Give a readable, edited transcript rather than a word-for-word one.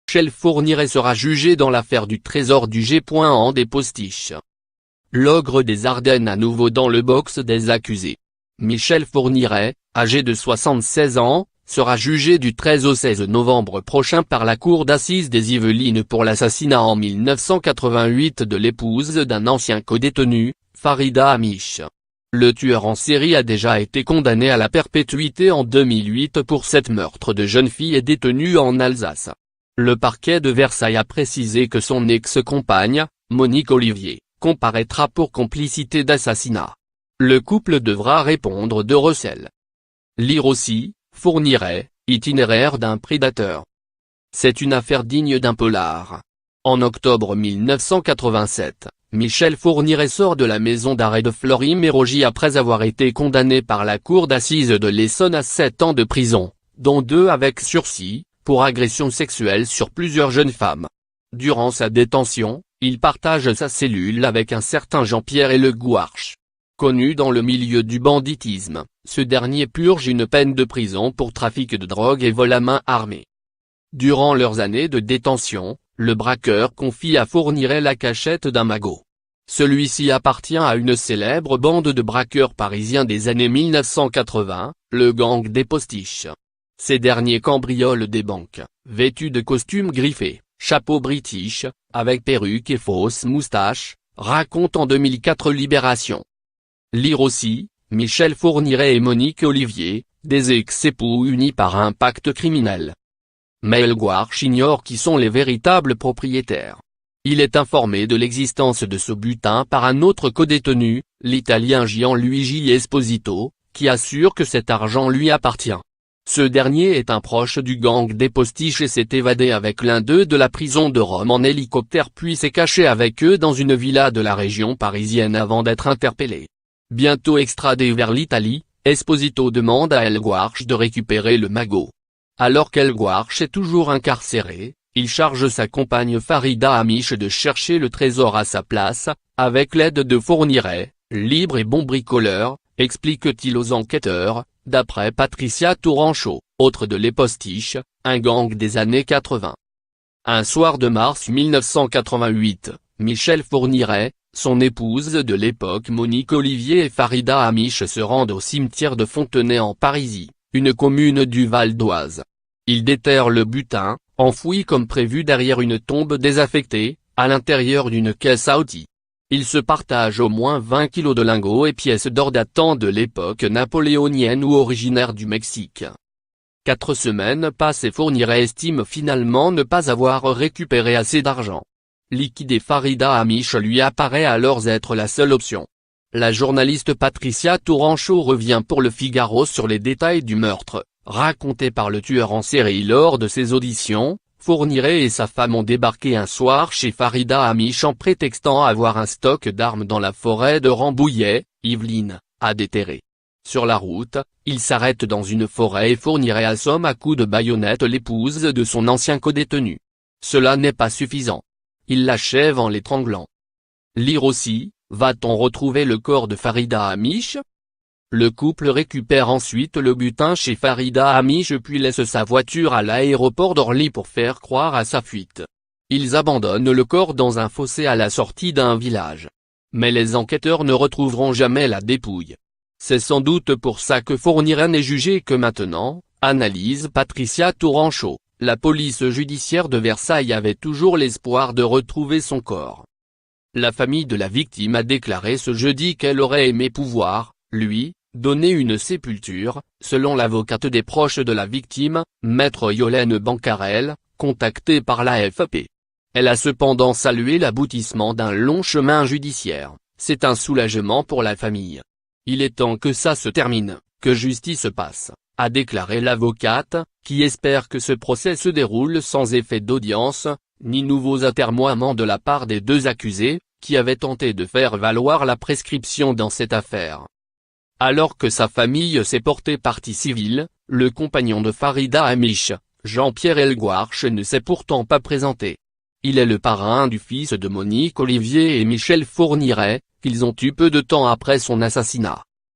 Michel Fourniret sera jugé dans l'affaire du trésor du G. En des postiches. L'ogre des Ardennes à nouveau dans le box des accusés. Michel Fourniret, âgé de 76 ans, sera jugé du 13 au 16 novembre prochain par la cour d'assises des Yvelines pour l'assassinat en 1988 de l'épouse d'un ancien codétenu, Farida Hamish. Le tueur en série a déjà été condamné à la perpétuité en 2008 pour 7 meurtres de jeunes filles détenues en Alsace. Le parquet de Versailles a précisé que son ex-compagne, Monique Olivier, comparaîtra pour complicité d'assassinat. Le couple devra répondre de recel. Lire aussi, Fourniret, itinéraire d'un prédateur. C'est une affaire digne d'un polar. En octobre 1987, Michel Fourniret sort de la maison d'arrêt de Fleury-Mérogis après avoir été condamné par la cour d'assises de l'Essonne à 7 ans de prison, dont 2 avec sursis, pour agression sexuelle sur plusieurs jeunes femmes. Durant sa détention, il partage sa cellule avec un certain Jean-Pierre Le Gouarch. Connu dans le milieu du banditisme, ce dernier purge une peine de prison pour trafic de drogue et vol à main armée. Durant leurs années de détention, le braqueur confie à Fourniret la cachette d'un magot. Celui-ci appartient à une célèbre bande de braqueurs parisiens des années 1980, le gang des postiches. Ces derniers cambriolent des banques, vêtus de costumes griffés, chapeaux british, avec perruque et fausse moustache, raconte en 2004 Libération. Lire aussi, Michel Fourniret et Monique Olivier, des ex-époux unis par un pacte criminel. Mais Le Gouarch ignore qui sont les véritables propriétaires. Il est informé de l'existence de ce butin par un autre codétenu, l'Italien Gianluigi Esposito, qui assure que cet argent lui appartient. Ce dernier est un proche du gang des postiches et s'est évadé avec l'un d'eux de la prison de Rome en hélicoptère puis s'est caché avec eux dans une villa de la région parisienne avant d'être interpellé. Bientôt extradé vers l'Italie, Esposito demande à Le Gouarch de récupérer le magot. Alors qu'Le Gouarch est toujours incarcéré, il charge sa compagne Farida Hamish de chercher le trésor à sa place, avec l'aide de Fourniret, libre et bon bricoleur, explique-t-il aux enquêteurs, d'après Patricia Touranchot, autre de Les Postiches, un gang des années 80. Un soir de mars 1988, Michel Fourniret, son épouse de l'époque Monique Olivier et Farida Hamish se rendent au cimetière de Fontenay en Parisie, une commune du Val d'Oise. Ils déterrent le butin, enfoui comme prévu derrière une tombe désaffectée, à l'intérieur d'une caisse à outils. Ils se partagent au moins 20 kilos de lingots et pièces d'or datant de l'époque napoléonienne ou originaire du Mexique. 4 semaines passent et Fourniret estime finalement ne pas avoir récupéré assez d'argent. Liquider Farida Hamish lui apparaît alors être la seule option. La journaliste Patricia Touranchot revient pour Le Figaro sur les détails du meurtre, raconté par le tueur en série lors de ses auditions. Fourniret et sa femme ont débarqué un soir chez Farida Hamish en prétextant avoir un stock d'armes dans la forêt de Rambouillet, Yvelines, à déterrer. Sur la route, ils s'arrêtent dans une forêt et Fourniret assomme à coups de baïonnette l'épouse de son ancien codétenu. Cela n'est pas suffisant. Il l'achève en l'étranglant. Lire aussi, va-t-on retrouver le corps de Farida Hamish? Le couple récupère ensuite le butin chez Farida Hamish puis laisse sa voiture à l'aéroport d'Orly pour faire croire à sa fuite. Ils abandonnent le corps dans un fossé à la sortie d'un village. Mais les enquêteurs ne retrouveront jamais la dépouille. C'est sans doute pour ça que Fourniret n'est jugé que maintenant, analyse Patricia Touranchot. La police judiciaire de Versailles avait toujours l'espoir de retrouver son corps. La famille de la victime a déclaré ce jeudi qu'elle aurait aimé pouvoir, lui, donner une sépulture, selon l'avocate des proches de la victime, maître Yolène Bancarel, contactée par l'AFP. Elle a cependant salué l'aboutissement d'un long chemin judiciaire. C'est un soulagement pour la famille. Il est temps que ça se termine, que justice passe, a déclaré l'avocate, qui espère que ce procès se déroule sans effet d'audience, ni nouveaux atermoiements de la part des 2 accusés, qui avaient tenté de faire valoir la prescription dans cette affaire. Alors que sa famille s'est portée partie civile, le compagnon de Farida Hamish, Jean-Pierre Le Gouarch ne s'est pourtant pas présenté. Il est le parrain du fils de Monique Olivier et Michel Fourniret, qu'ils ont eu peu de temps après son assassinat.